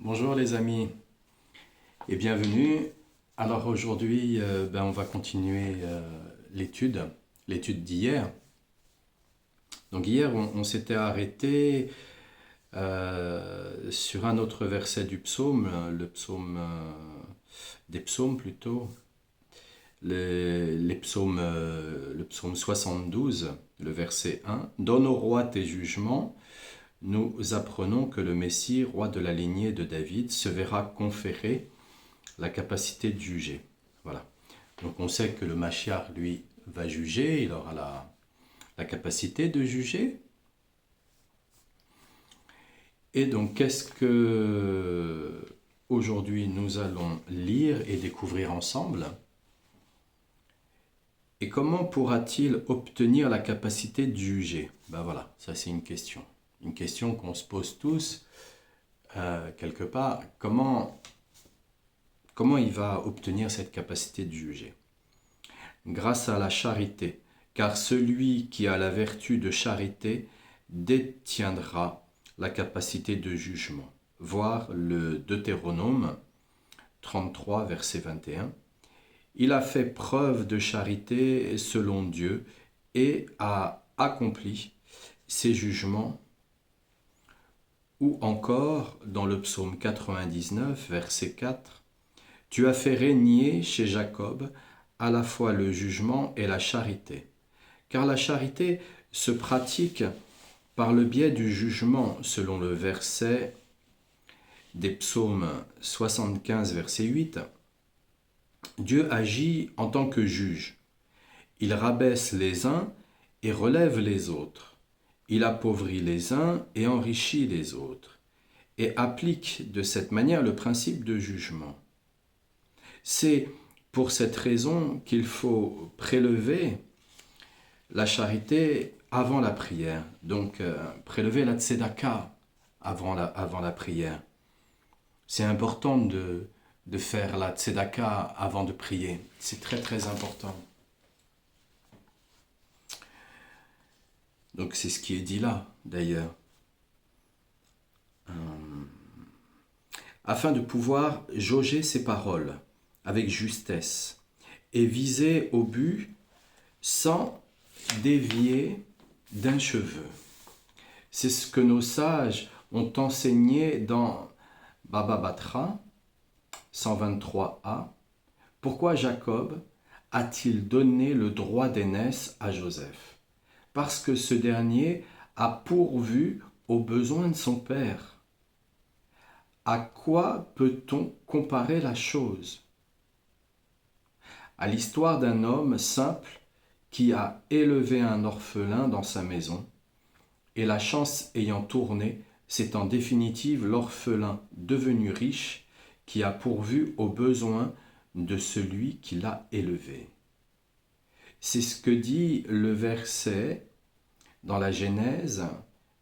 Bonjour les amis et bienvenue. Alors aujourd'hui, on va continuer l'étude d'hier. Donc hier, on s'était arrêté sur un autre verset du psaume, le psaume des psaumes plutôt, les psaumes, le psaume 72, le verset 1. Donne au roi tes jugements. Nous apprenons que le Messie, roi de la lignée de David, se verra conférer la capacité de juger. Voilà. Donc on sait que le Mashiach, lui, va juger, il aura la capacité de juger. Et donc qu'est-ce que aujourd'hui nous allons lire et découvrir ensemble? Et comment pourra-t-il obtenir la capacité de juger? Ben voilà, ça c'est une question. Une question qu'on se pose tous, quelque part. Comment il va obtenir cette capacité de juger? Grâce à la charité, car celui qui a la vertu de charité détiendra la capacité de jugement. Voir le Deutéronome 33, verset 21. Il a fait preuve de charité selon Dieu et a accompli ses jugements. Ou encore dans le psaume 99, verset 4, « Tu as fait régner chez Jacob à la fois le jugement et la charité. » Car la charité se pratique par le biais du jugement, selon le verset des psaumes 75, verset 8. Dieu agit en tant que juge. Il rabaisse les uns et relève les autres. Il appauvrit les uns et enrichit les autres, et applique de cette manière le principe de jugement. C'est pour cette raison qu'il faut prélever la charité avant la prière, donc prélever la tzedaka avant la prière. C'est important de faire la tzedaka avant de prier, c'est très très important. Donc c'est ce qui est dit là, d'ailleurs. Afin de pouvoir jauger ses paroles avec justesse et viser au but sans dévier d'un cheveu. C'est ce que nos sages ont enseigné dans Baba Batra 123a. Pourquoi Jacob a-t-il donné le droit d'aînesse à Joseph? Parce que ce dernier a pourvu aux besoins de son père. À quoi peut-on comparer la chose? À l'histoire d'un homme simple qui a élevé un orphelin dans sa maison, et la chance ayant tourné, c'est en définitive l'orphelin devenu riche qui a pourvu aux besoins de celui qui l'a élevé. C'est ce que dit le verset dans la Genèse,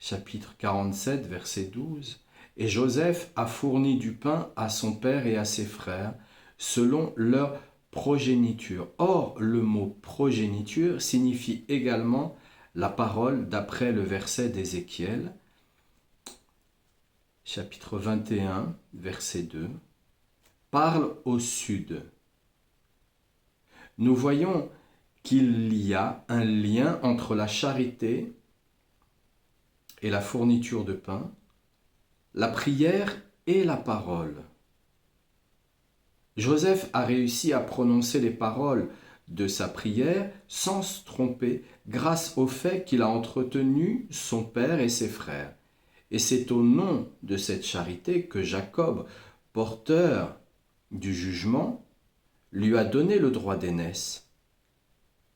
chapitre 47, verset 12. Et Joseph a fourni du pain à son père et à ses frères, selon leur progéniture. Or, le mot progéniture signifie également la parole d'après le verset d'Ézéchiel, chapitre 21, verset 2. Parle au sud. Nous voyons qu'il y a un lien entre la charité et la fourniture de pain, la prière et la parole. Joseph a réussi à prononcer les paroles de sa prière sans se tromper grâce au fait qu'il a entretenu son père et ses frères. Et c'est au nom de cette charité que Jacob, porteur du jugement, lui a donné le droit d'aînesse,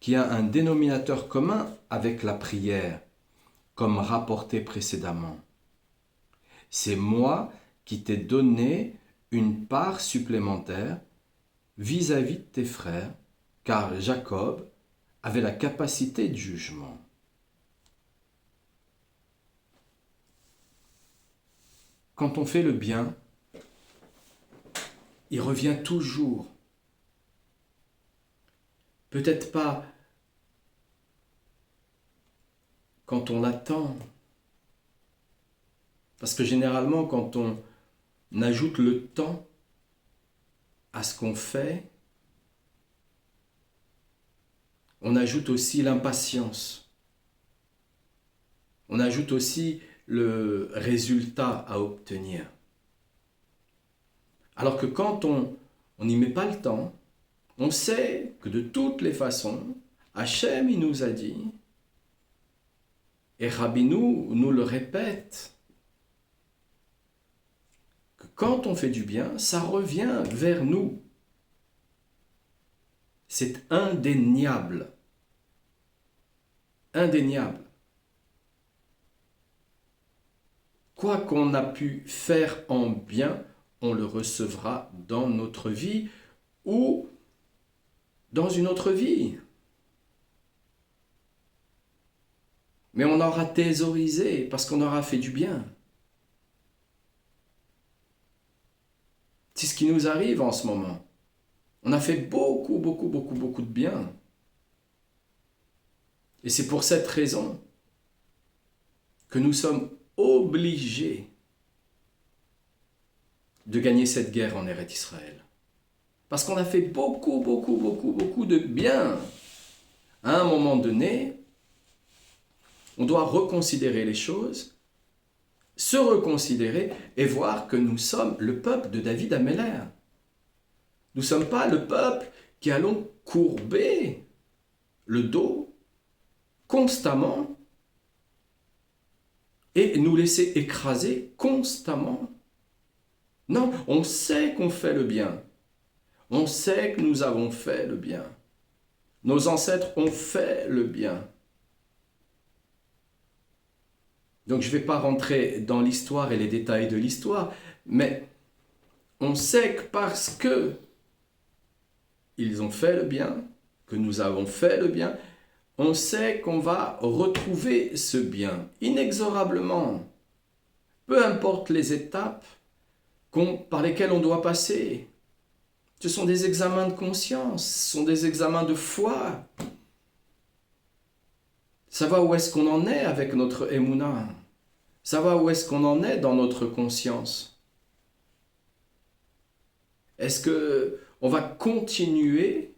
qui a un dénominateur commun avec la prière, comme rapporté précédemment. C'est moi qui t'ai donné une part supplémentaire vis-à-vis de tes frères, car Jacob avait la capacité de jugement. Quand on fait le bien, il revient toujours. Peut-être pas quand on l'attend, parce que généralement quand on ajoute le temps à ce qu'on fait, on ajoute aussi l'impatience. On ajoute aussi le résultat à obtenir. Alors que quand on n'y met pas le temps, on sait que de toutes les façons, Hachem, il nous a dit, et Rabbeinu nous le répète, que quand on fait du bien, ça revient vers nous. C'est indéniable. Indéniable. Quoi qu'on a pu faire en bien, on le recevra dans notre vie ou dans une autre vie. Mais on aura thésaurisé parce qu'on aura fait du bien. C'est ce qui nous arrive en ce moment. On a fait beaucoup de bien. Et c'est pour cette raison que nous sommes obligés de gagner cette guerre en Eretz Israël. Parce qu'on a fait beaucoup de bien. À un moment donné, on doit reconsidérer les choses, se reconsidérer et voir que nous sommes le peuple de David Améler. Nous ne sommes pas le peuple qui allons courber le dos constamment et nous laisser écraser constamment. Non, on sait qu'on fait le bien. On sait que nous avons fait le bien. Nos ancêtres ont fait le bien. Donc je ne vais pas rentrer dans l'histoire et les détails de l'histoire, mais on sait que parce que ils ont fait le bien, que nous avons fait le bien, on sait qu'on va retrouver ce bien inexorablement. Peu importe les étapes par lesquelles on doit passer. Ce sont des examens de conscience, ce sont des examens de foi. Savoir où est-ce qu'on en est avec notre émouna. Savoir où est-ce qu'on en est dans notre conscience. Est-ce qu'on va continuer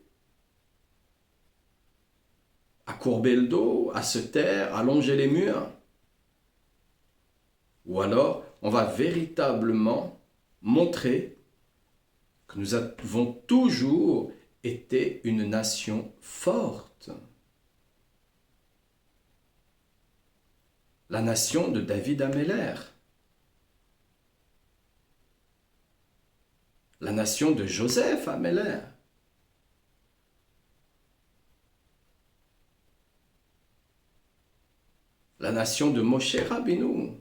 à courber le dos, à se taire, à longer les murs? Ou alors, on va véritablement montrer que nous avons toujours été une nation forte. La nation de David Améler. La nation de Joseph Améler. La nation de Moshe Rabbeinu.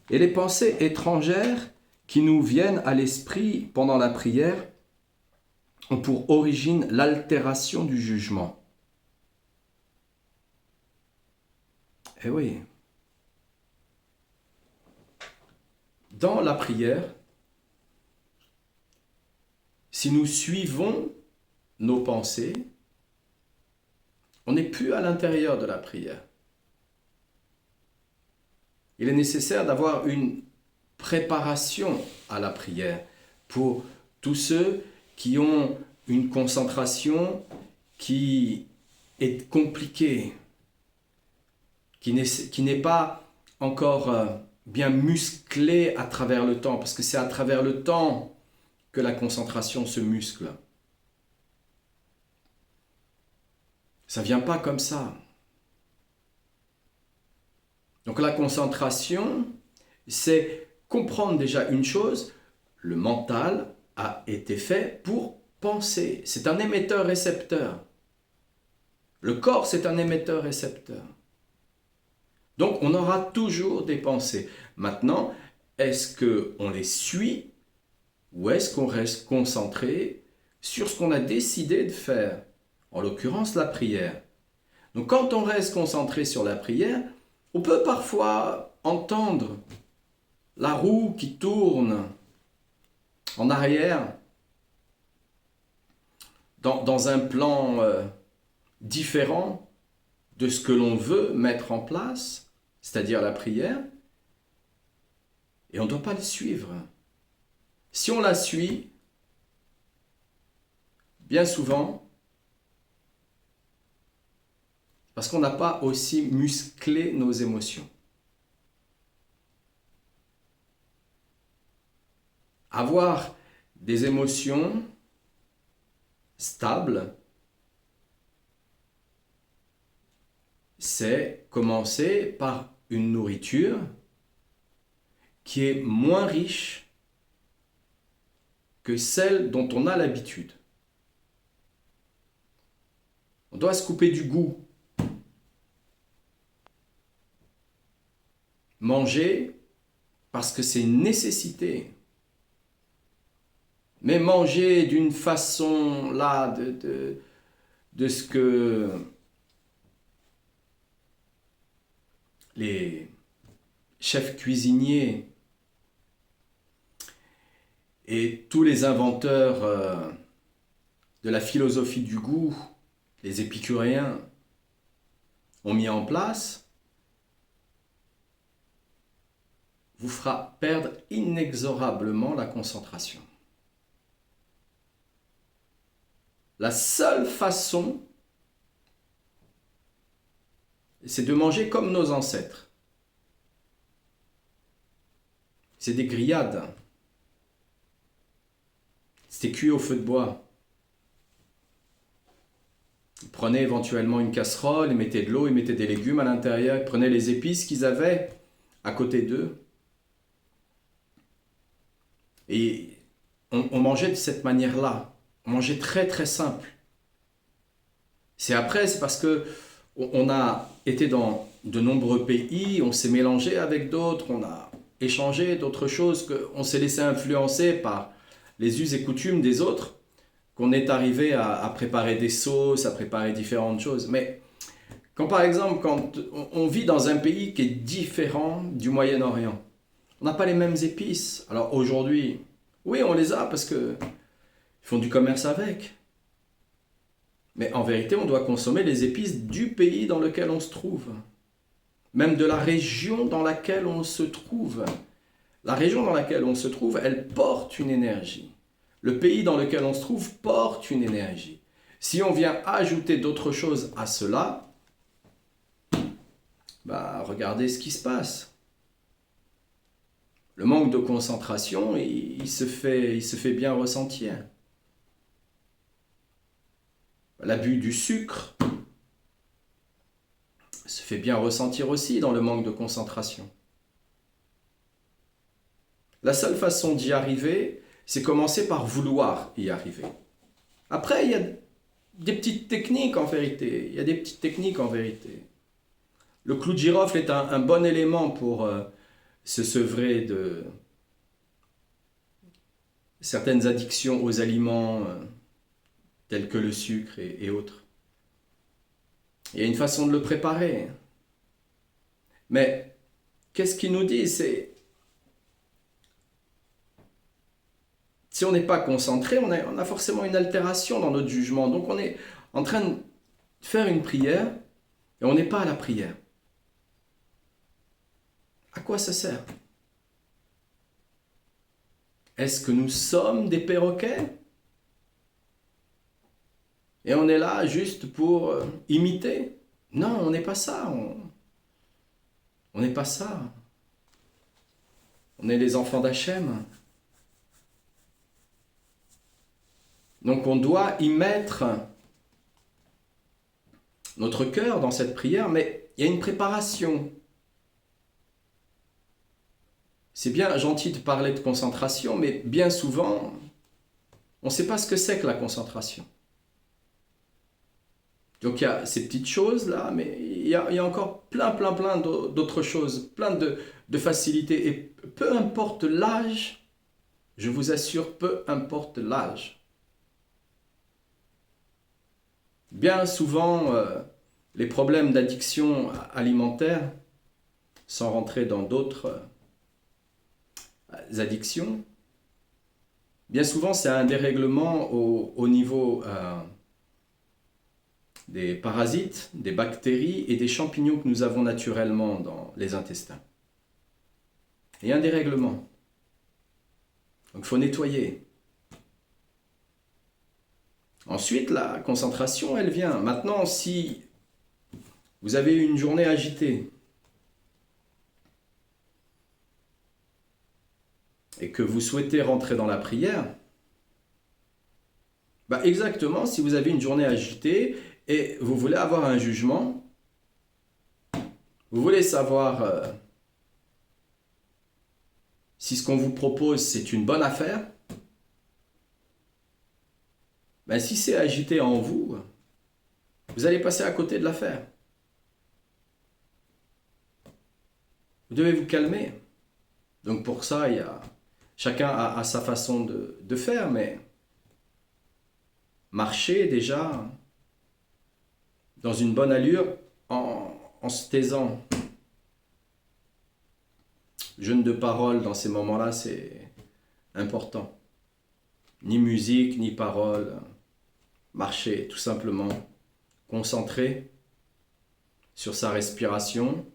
Et les pensées étrangères qui nous viennent à l'esprit pendant la prière ont pour origine l'altération du jugement. Eh oui. Dans la prière, si nous suivons nos pensées, on n'est plus à l'intérieur de la prière. Il est nécessaire d'avoir une préparation à la prière pour tous ceux qui ont une concentration qui est compliquée, qui n'est pas encore bien musclée à travers le temps, parce que c'est à travers le temps que la concentration se muscle. Ça ne vient pas comme ça. Donc la concentration, c'est comprendre déjà une chose, le mental a été fait pour penser. C'est un émetteur-récepteur. Le corps, c'est un émetteur-récepteur. Donc on aura toujours des pensées. Maintenant, est-ce qu'on les suit ou est-ce qu'on reste concentré sur ce qu'on a décidé de faire? En l'occurrence, la prière. Donc quand on reste concentré sur la prière, on peut parfois entendre la roue qui tourne en arrière dans un plan différent de ce que l'on veut mettre en place, c'est-à-dire la prière, et on ne doit pas le suivre. Si on la suit, bien souvent, parce qu'on n'a pas aussi musclé nos émotions. Avoir des émotions stables, c'est commencer par une nourriture qui est moins riche que celle dont on a l'habitude. On doit se couper du goût. Manger parce que c'est une nécessité. Mais manger d'une façon là de ce que les chefs cuisiniers et tous les inventeurs de la philosophie du goût, les épicuriens, ont mis en place, vous fera perdre inexorablement la concentration. La seule façon, c'est de manger comme nos ancêtres. C'est des grillades. C'était cuit au feu de bois. Ils prenaient éventuellement une casserole, ils mettaient de l'eau, ils mettaient des légumes à l'intérieur, ils prenaient les épices qu'ils avaient à côté d'eux. Et on mangeait de cette manière-là. On mangeait très très simple. C'est parce que on a été dans de nombreux pays, on s'est mélangé avec d'autres, on a échangé d'autres choses, qu'on s'est laissé influencer par les us et coutumes des autres, qu'on est arrivé à préparer des sauces, à préparer différentes choses. Mais quand par exemple, quand on vit dans un pays qui est différent du Moyen-Orient, on n'a pas les mêmes épices. Alors aujourd'hui, oui, on les a parce que ils font du commerce avec. Mais en vérité, on doit consommer les épices du pays dans lequel on se trouve. Même de la région dans laquelle on se trouve. La région dans laquelle on se trouve, elle porte une énergie. Le pays dans lequel on se trouve porte une énergie. Si on vient ajouter d'autres choses à cela, regardez ce qui se passe. Le manque de concentration, il se fait bien ressentir. L'abus du sucre se fait bien ressentir aussi dans le manque de concentration. La seule façon d'y arriver, c'est commencer par vouloir y arriver. Après, il y a des petites techniques en vérité. Le clou de girofle est un bon élément pour se sevrer de certaines addictions aux aliments tels que le sucre et autres. Il y a une façon de le préparer. Mais qu'est-ce qu'il nous dit? C'est si on n'est pas concentré, on a forcément une altération dans notre jugement. Donc on est en train de faire une prière et on n'est pas à la prière. À quoi ça sert? Est-ce que nous sommes des perroquets? Et on est là juste pour imiter? Non, on n'est pas ça. On n'est pas ça. On est les enfants d'Hachem. Donc on doit y mettre notre cœur dans cette prière, mais il y a une préparation. C'est bien gentil de parler de concentration, mais bien souvent, on ne sait pas ce que c'est que la concentration. Donc il y a ces petites choses-là, mais il y a encore plein d'autres choses, plein de facilités. Et peu importe l'âge, je vous assure, peu importe l'âge. Bien souvent, les problèmes d'addiction alimentaire, sans rentrer dans d'autres addictions, bien souvent c'est un dérèglement au niveau des parasites, des bactéries et des champignons que nous avons naturellement dans les intestins. Et un dérèglement. Donc il faut nettoyer. Ensuite, la concentration, elle vient. Maintenant, si vous avez une journée agitée et que vous souhaitez rentrer dans la prière, exactement, si vous avez une journée agitée et vous voulez avoir un jugement, vous voulez savoir si ce qu'on vous propose c'est une bonne affaire, si c'est agité en vous, vous allez passer à côté de l'affaire. Vous devez vous calmer. Donc pour ça, chacun a sa façon de faire, mais marcher déjà dans une bonne allure en se taisant. Jeûne de parole dans ces moments-là, c'est important. Ni musique, ni parole. Marcher, tout simplement. Concentré sur sa respiration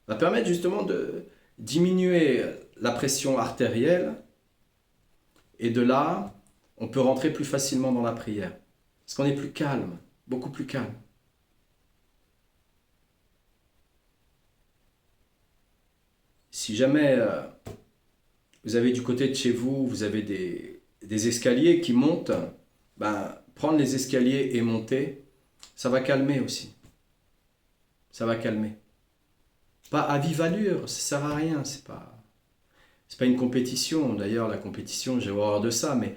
va permettre justement de diminuer la pression artérielle et de là, on peut rentrer plus facilement dans la prière. Parce qu'on est plus calme, beaucoup plus calme. Si jamais vous avez du côté de chez vous, vous avez des escaliers qui montent, prendre les escaliers et monter, ça va calmer aussi. Ça va calmer. Pas à vive allure, ça sert à rien, c'est pas une compétition. D'ailleurs, la compétition, j'ai horreur de ça, mais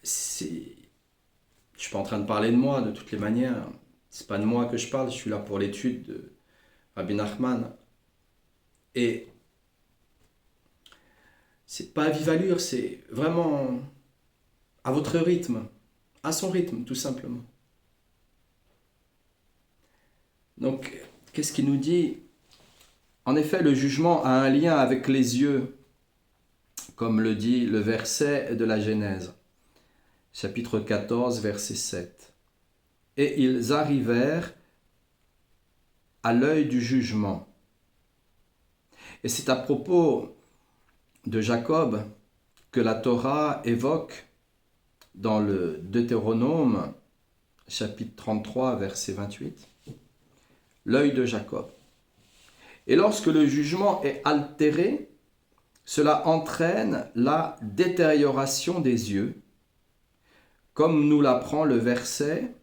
je suis pas en train de parler de moi de toutes les manières. C'est pas de moi que je parle, je suis là pour l'étude de Rabbi Nachman. Et c'est pas à vive allure, c'est vraiment à votre rythme, à son rythme, tout simplement. Donc, qu'est-ce qu'il nous dit ? En effet, le jugement a un lien avec les yeux, comme le dit le verset de la Genèse, chapitre 14, verset 7. Et ils arrivèrent à l'œil du jugement. Et c'est à propos de Jacob que la Torah évoque dans le Deutéronome, chapitre 33, verset 28, l'œil de Jacob. Et lorsque le jugement est altéré, cela entraîne la détérioration des yeux, comme nous l'apprend le verset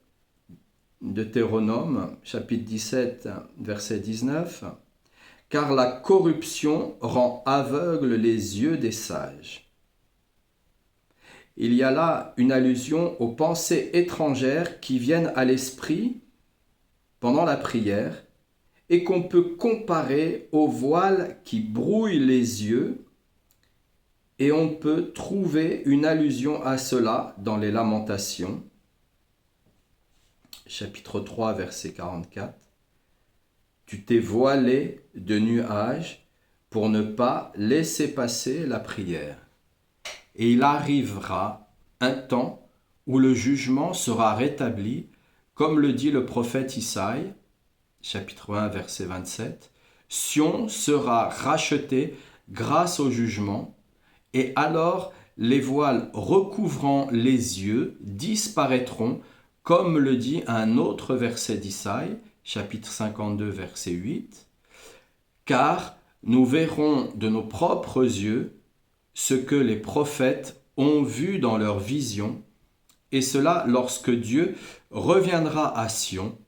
de Deutéronome, chapitre 17, verset 19, « Car la corruption rend aveugle les yeux des sages. » Il y a là une allusion aux pensées étrangères qui viennent à l'esprit pendant la prière et qu'on peut comparer au voile qui brouille les yeux, et on peut trouver une allusion à cela dans les Lamentations, chapitre 3, verset 44. « Tu t'es voilé de nuages pour ne pas laisser passer la prière. Et il arrivera un temps où le jugement sera rétabli, comme le dit le prophète Isaïe, chapitre 1, verset 27, « Sion sera racheté grâce au jugement, et alors les voiles recouvrant les yeux disparaîtront, comme le dit un autre verset d'Isaïe, chapitre 52, verset 8, « Car nous verrons de nos propres yeux ce que les prophètes ont vu dans leurs visions, et cela lorsque Dieu reviendra à Sion. »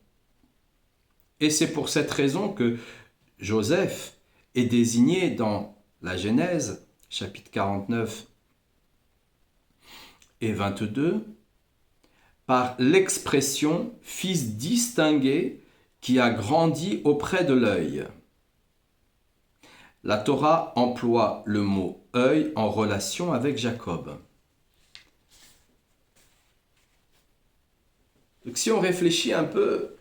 Et c'est pour cette raison que Joseph est désigné dans la Genèse, chapitre 49 et 22, par l'expression « fils distingué qui a grandi auprès de l'œil ». La Torah emploie le mot « œil » en relation avec Jacob. Donc si on réfléchit un peu,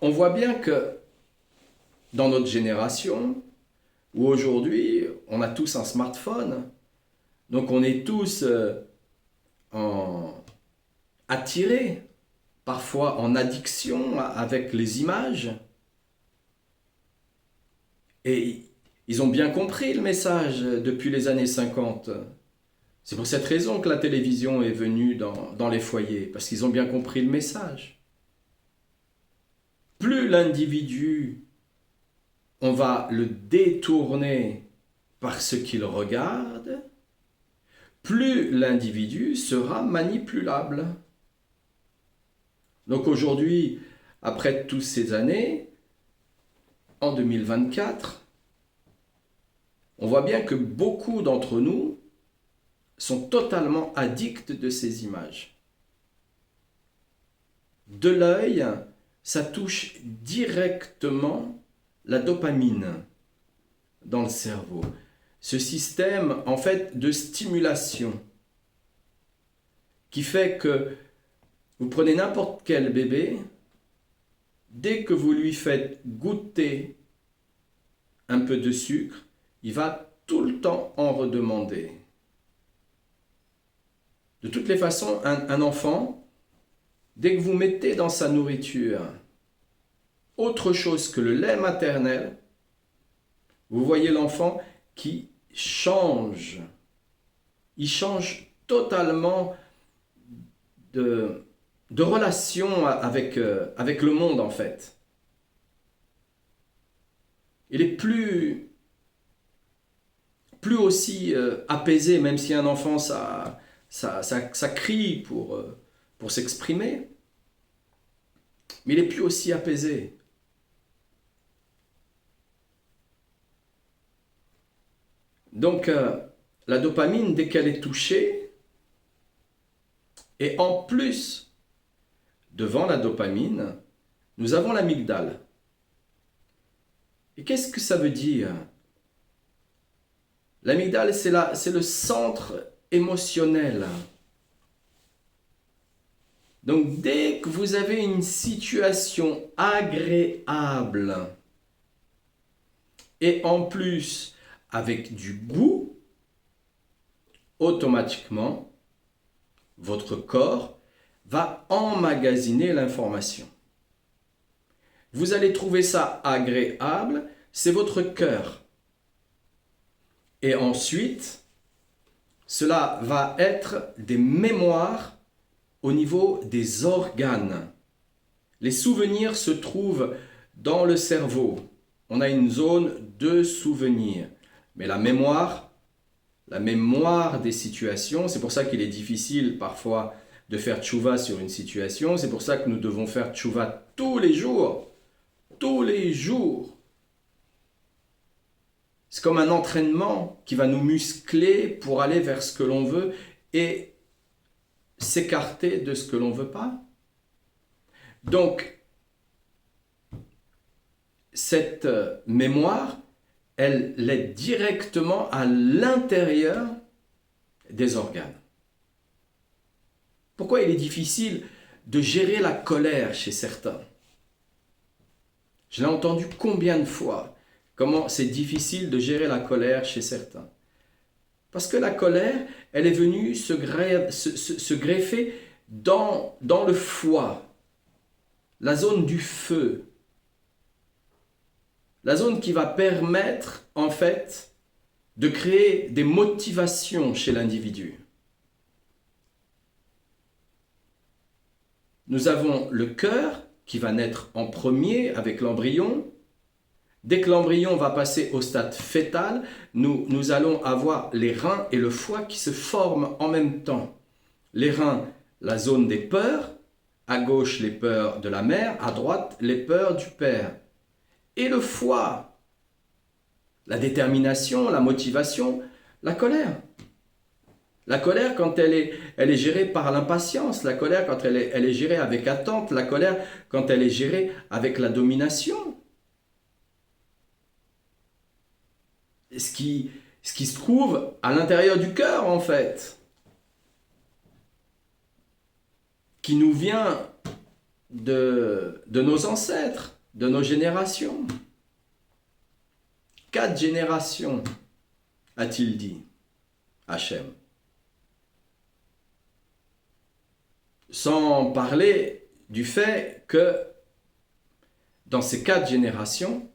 on voit bien que dans notre génération, où aujourd'hui, on a tous un smartphone, donc on est tous attirés parfois en addiction avec les images. Et ils ont bien compris le message depuis les années 50. C'est pour cette raison que la télévision est venue dans les foyers, parce qu'ils ont bien compris le message. Plus l'individu, on va le détourner par ce qu'il regarde, plus l'individu sera manipulable. Donc aujourd'hui, après toutes ces années, en 2024, on voit bien que beaucoup d'entre nous sont totalement addicts de ces images. De l'œil, ça touche directement la dopamine dans le cerveau. Ce système, en fait, de stimulation qui fait que vous prenez n'importe quel bébé, dès que vous lui faites goûter un peu de sucre, il va tout le temps en redemander. De toutes les façons, un enfant, dès que vous mettez dans sa nourriture autre chose que le lait maternel, vous voyez l'enfant qui change. Il change totalement de relation avec le monde, en fait. Il est plus aussi apaisé, même si un enfant, ça crie pour s'exprimer, mais il est plus aussi apaisé. Donc, la dopamine, dès qu'elle est touchée, et en plus, devant la dopamine, nous avons l'amygdale. Et qu'est-ce que ça veut dire? L'amygdale, c'est le centre émotionnel. Donc, dès que vous avez une situation agréable, et en plus avec du goût, automatiquement, votre corps va emmagasiner l'information. Vous allez trouver ça agréable, c'est votre cœur. Et ensuite, cela va être des mémoires au niveau des organes. Les souvenirs se trouvent dans le cerveau. On a une zone de souvenirs. Mais la mémoire des situations, c'est pour ça qu'il est difficile parfois de faire tchouva sur une situation. C'est pour ça que nous devons faire tchouva tous les jours. Tous les jours. C'est comme un entraînement qui va nous muscler pour aller vers ce que l'on veut et s'écarter de ce que l'on ne veut pas. Donc, cette mémoire, elle est directement à l'intérieur des organes. Pourquoi il est difficile de gérer la colère chez certains? Je l'ai entendu combien de fois, comment c'est difficile de gérer la colère chez certains. Parce que la colère, elle est venue se greffer dans le foie, la zone du feu. La zone qui va permettre, en fait, de créer des motivations chez l'individu. Nous avons le cœur qui va naître en premier avec l'embryon. Dès que l'embryon va passer au stade fœtal, nous allons avoir les reins et le foie qui se forment en même temps. Les reins, la zone des peurs, à gauche les peurs de la mère, à droite les peurs du père. Et le foie, la détermination, la motivation, la colère. La colère quand elle est gérée par l'impatience, la colère quand elle est gérée avec attente, la colère quand elle est gérée avec la domination. Ce qui se trouve à l'intérieur du cœur en fait, qui nous vient de nos ancêtres, de nos générations. 4 générations, a-t-il dit, Hachem. Sans parler du fait que dans ces 4 générations,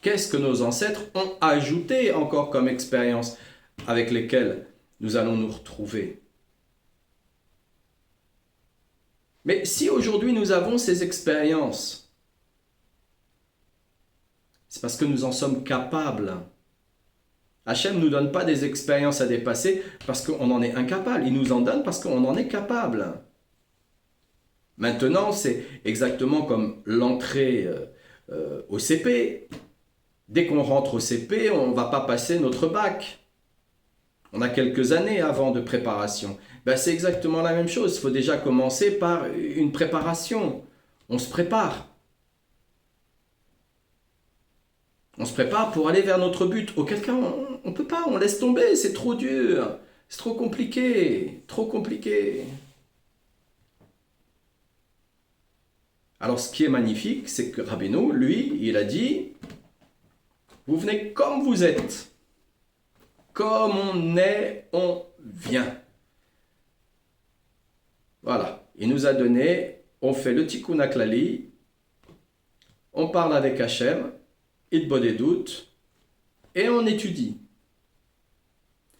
qu'est-ce que nos ancêtres ont ajouté encore comme expérience avec lesquelles nous allons nous retrouver? Mais si aujourd'hui nous avons ces expériences, c'est parce que nous en sommes capables. Hachem ne nous donne pas des expériences à dépasser parce qu'on en est incapable. Il nous en donne parce qu'on en est capable. Maintenant, c'est exactement comme l'entrée au CP. Dès qu'on rentre au CP, on ne va pas passer notre bac. On a quelques années avant de préparation. Ben, c'est exactement la même chose. Il faut déjà commencer par une préparation. On se prépare. On se prépare pour aller vers notre but. Auquel cas, on ne peut pas, on laisse tomber, c'est trop dur, c'est trop compliqué, trop compliqué. Alors ce qui est magnifique, c'est que Rabbeinu, lui, il a dit, vous venez comme vous êtes. Comme on est, on vient. Voilà, il nous a donné, on fait le Tikkun HaKlali, on parle avec Hachem, Hitbodedut, et on étudie.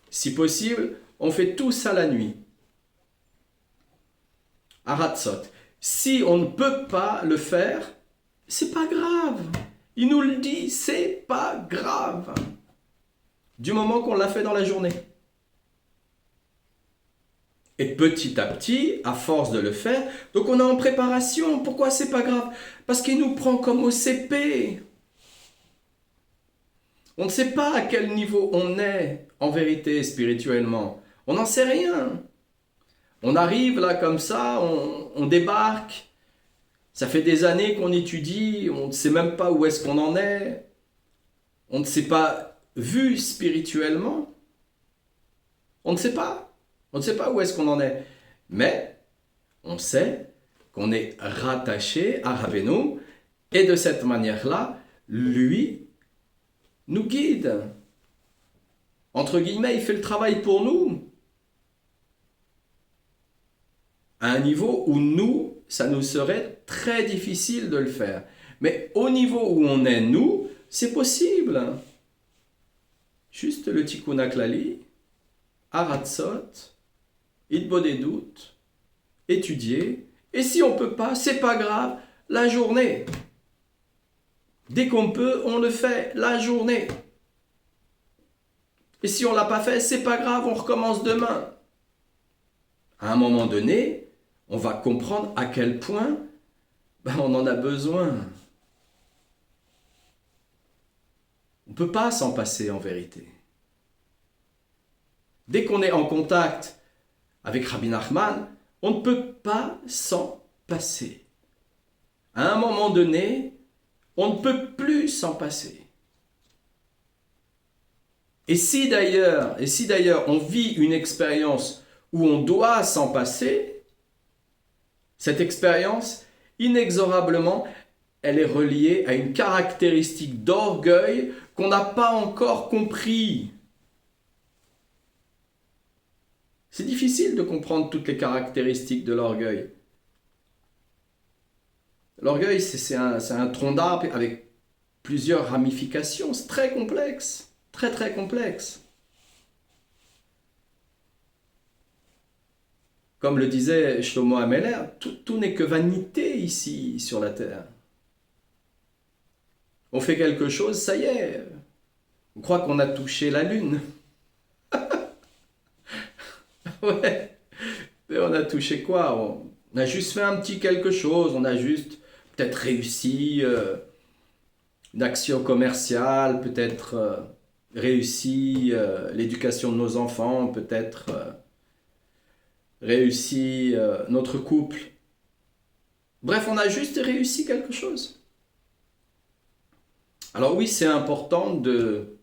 Si possible, on fait tout ça la nuit. Aratzot. Si on ne peut pas le faire, c'est pas grave. Il nous le dit, c'est pas grave. Du moment qu'on l'a fait dans la journée. Et petit à petit, à force de le faire, donc on est en préparation. Pourquoi c'est pas grave? Parce qu'il nous prend comme au CP. On ne sait pas à quel niveau on est en vérité spirituellement. On n'en sait rien. On arrive là comme ça, on débarque. Ça fait des années qu'on étudie, on ne sait même pas où est-ce qu'on en est. On ne s'est pas vu spirituellement. On ne sait pas. On ne sait pas où est-ce qu'on en est. Mais on sait qu'on est rattaché à Rabbeinu et de cette manière-là, lui nous guide. Entre guillemets, il fait le travail pour nous. À un niveau où nous, ça nous serait très difficile de le faire. Mais au niveau où on est nous, c'est possible. Juste le Tikkun HaKlali, Aratzot, Hitbodedut, étudier. Et si on ne peut pas, c'est pas grave, la journée. Dès qu'on peut, on le fait la journée. Et si on ne l'a pas fait, c'est pas grave, on recommence demain. À un moment donné, on va comprendre à quel point on en a besoin. On ne peut pas s'en passer en vérité. Dès qu'on est en contact avec Rabbi Nachman, on ne peut pas s'en passer. À un moment donné, on ne peut plus s'en passer. Et si d'ailleurs on vit une expérience où on doit s'en passer, cette expérience, inexorablement, elle est reliée à une caractéristique d'orgueil qu'on n'a pas encore compris. C'est difficile de comprendre toutes les caractéristiques de l'orgueil. L'orgueil, c'est un tronc d'arbre avec plusieurs ramifications. C'est très complexe, très très complexe. Comme le disait Shlomo Ameler, tout n'est que vanité ici sur la terre. On fait quelque chose, ça y est, on croit qu'on a touché la lune. Ouais, mais on a touché quoi? On a juste fait un petit quelque chose, on a juste peut-être réussi une action commerciale, peut-être réussi l'éducation de nos enfants, peut-être réussi notre couple. Bref, on a juste réussi quelque chose. Alors oui, c'est important de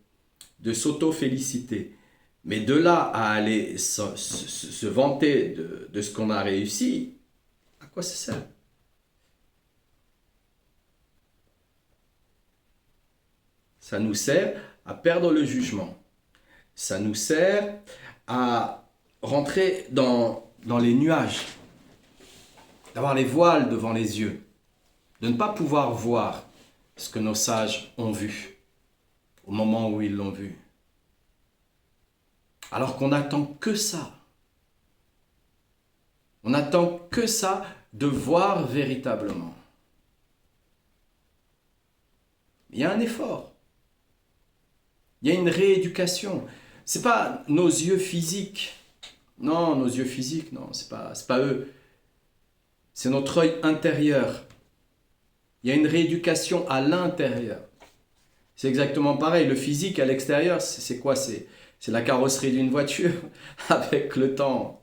s'auto-féliciter. Mais de là à aller se vanter de ce qu'on a réussi, à quoi ça sert? Ça nous sert à perdre le jugement. Ça nous sert à rentrer dans les nuages. d'avoir les voiles devant les yeux, de ne pas pouvoir voir ce que nos sages ont vu au moment où ils l'ont vu. Alors qu'on n'attend que ça. On n'attend que ça, de voir véritablement. Il y a un effort. Il y a une rééducation. Ce n'est pas nos yeux physiques. Non, nos yeux physiques, non, c'est pas eux. C'est notre œil intérieur. Il y a une rééducation à l'intérieur. C'est exactement pareil. Le physique à l'extérieur, c'est quoi? C'est la carrosserie d'une voiture. Avec le temps,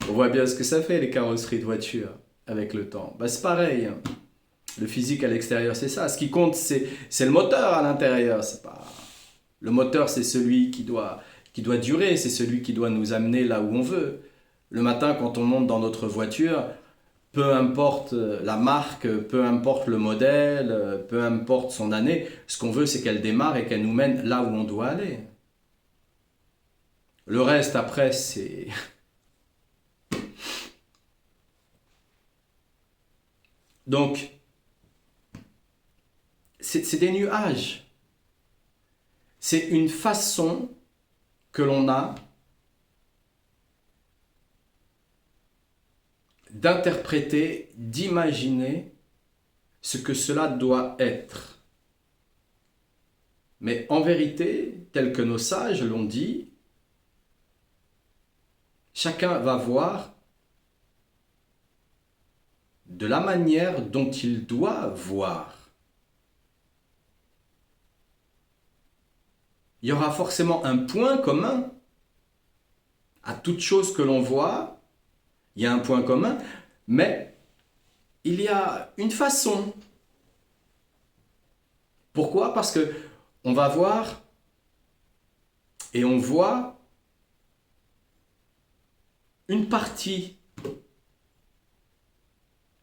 on voit bien ce que ça fait, les carrosseries de voiture, avec le temps. C'est pareil. Le physique à l'extérieur, c'est ça. Ce qui compte, c'est le moteur à l'intérieur. C'est pas... Le moteur, c'est celui qui doit durer. C'est celui qui doit nous amener là où on veut. Le matin, quand on monte dans notre voiture, peu importe la marque, peu importe le modèle, peu importe son année, ce qu'on veut, c'est qu'elle démarre et qu'elle nous mène là où on doit aller. Le reste, après, c'est... Donc, c'est des nuages. C'est une façon que l'on a d'interpréter, d'imaginer ce que cela doit être. Mais en vérité, tel que nos sages l'ont dit, chacun va voir de la manière dont il doit voir. Il y aura forcément un point commun à toute chose que l'on voit. Il y a un point commun, mais il y a une façon. Pourquoi? Parce que on va voir et on voit une partie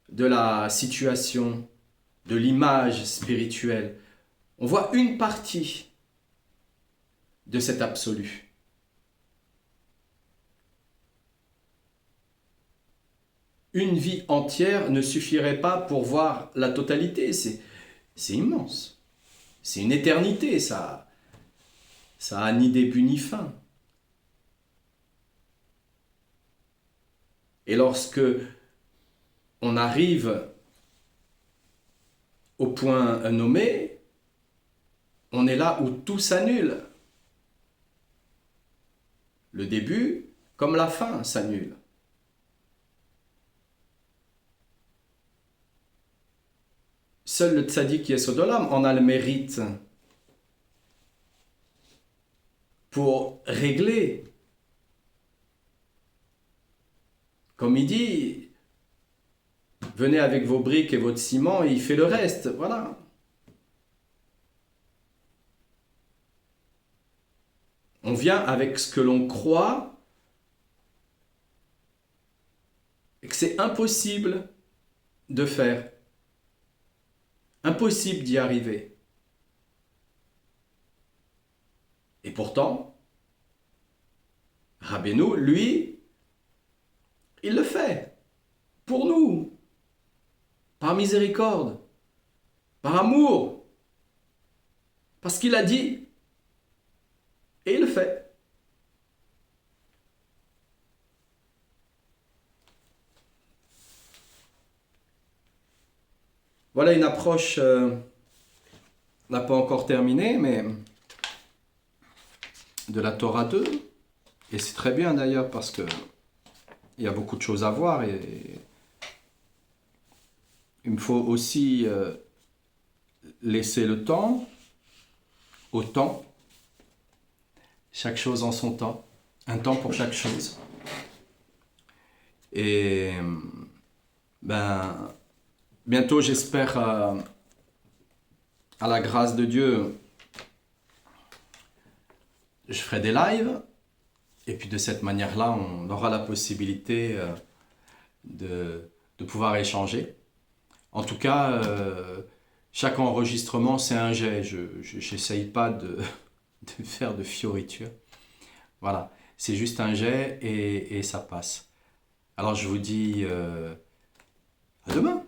de la situation, de l'image spirituelle. On voit une partie de cet absolu. Une vie entière ne suffirait pas pour voir la totalité. C'est immense. C'est une éternité, ça a ni début ni fin. Et lorsque on arrive au point nommé, on est là où tout s'annule. Le début comme la fin s'annule. Seul le tzaddik Yesodolam en a le mérite pour régler. Comme il dit, venez avec vos briques et votre ciment et il fait le reste. Voilà. On vient avec ce que l'on croit et que c'est impossible de faire. Impossible d'y arriver. Et pourtant, Rabbeinu, lui, il le fait. Pour nous. Par miséricorde. Par amour. Parce qu'il a dit. Et il le fait. Voilà une approche, on n'a pas encore terminé, mais de la Torah 2. Et c'est très bien d'ailleurs parce que il y a beaucoup de choses à voir et il me faut aussi laisser le temps au temps, chaque chose en son temps, un temps pour chaque chose. Et bientôt, j'espère, à la grâce de Dieu, je ferai des lives. Et puis de cette manière-là, on aura la possibilité de pouvoir échanger. En tout cas, chaque enregistrement, c'est un jet. Je n'essaye pas de faire de fioritures. Voilà, c'est juste un jet et ça passe. Alors je vous dis À demain.